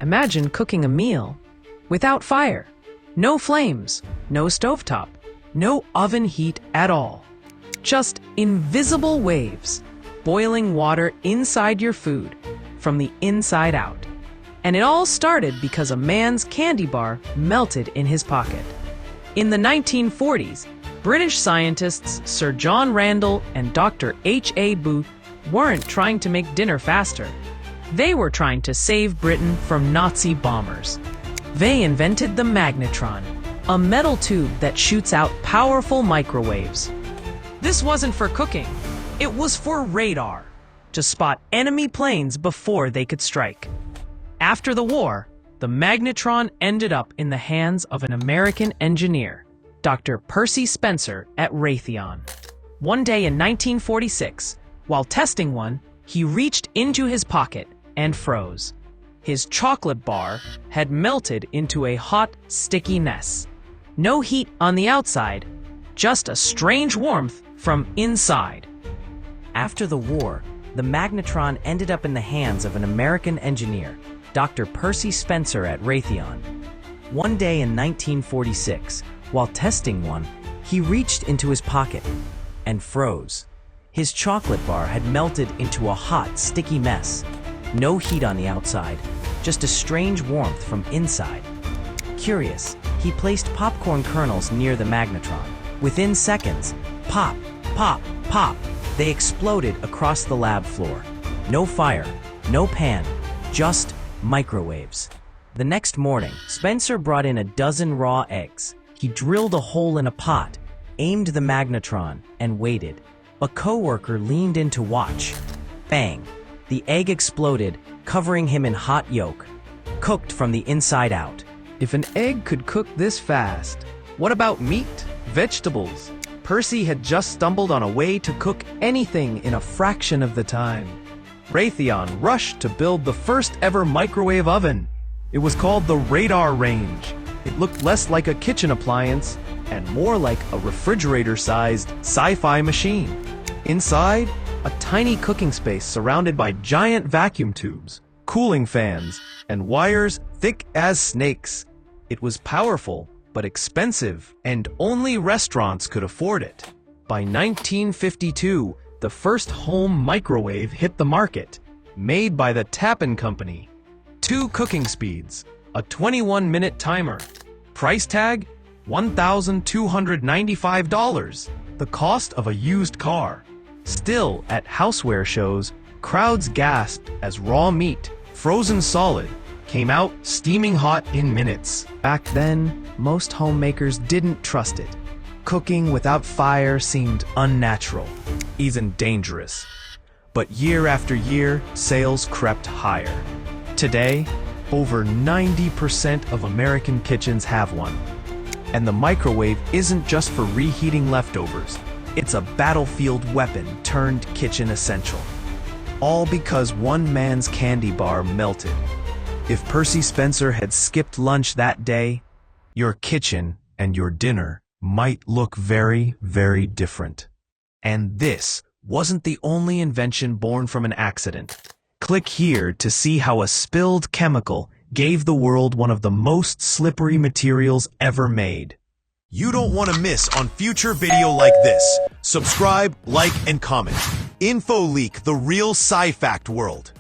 Imagine cooking a meal without fire. No flames, no stovetop, no oven heat at all. Just invisible waves, boiling water inside your food, from the inside out. And it all started because a man's candy bar melted in his pocket. In the 1940s, British scientists Sir John Randall and Dr. H.A. Booth weren't trying to make dinner faster. They were trying to save Britain from Nazi bombers. They invented the magnetron, a metal tube that shoots out powerful microwaves. This wasn't for cooking, it was for radar, to spot enemy planes before they could strike. After the war, the magnetron ended up in the hands of an American engineer, Dr. Percy Spencer at Raytheon. One day in 1946, while testing one, he reached into his pocket and froze. His chocolate bar had melted into a hot, sticky mess. No heat on the outside, just a strange warmth from inside. After the war, the magnetron ended up in the hands of an American engineer, Dr. Percy Spencer at Raytheon. One day in 1946, while testing one, he reached into his pocket and froze. His chocolate bar had melted into a hot, sticky mess. No heat on the outside, just a strange warmth from inside. Curious, he placed popcorn kernels near the magnetron. Within seconds, pop, pop, pop, they exploded across the lab floor. No fire, no pan, just microwaves. The next morning, Spencer brought in a dozen raw eggs. He drilled a hole in a pot, aimed the magnetron, and waited. A coworker leaned in to watch. Bang! The egg exploded, covering him in hot yolk, cooked from the inside out. If an egg could cook this fast, what about meat, vegetables? Percy had just stumbled on a way to cook anything in a fraction of the time. Raytheon rushed to build the first ever microwave oven. It was called the Radar Range. It looked less like a kitchen appliance and more like a refrigerator-sized sci-fi machine. Inside, a tiny cooking space surrounded by giant vacuum tubes, cooling fans, and wires thick as snakes. It was powerful, but expensive, and only restaurants could afford it. By 1952, the first home microwave hit the market, made by the Tappan Company. 2 cooking speeds, a 21-minute timer. Price tag, $1,295, the cost of a used car. Still, at houseware shows, crowds gasped as raw meat, frozen solid, came out steaming hot in minutes. Back then, most homemakers didn't trust it. Cooking without fire seemed unnatural, even dangerous. But year after year, sales crept higher. Today, over 90% of American kitchens have one. And the microwave isn't just for reheating leftovers. It's a battlefield weapon turned kitchen essential. All because one man's candy bar melted. If Percy Spencer had skipped lunch that day, your kitchen and your dinner might look very, very different. And this wasn't the only invention born from an accident. Click here to see how a spilled chemical gave the world one of the most slippery materials ever made. You don't want to miss on future video like this. Subscribe, like, and comment. InfoLeak, the real sci-fact world.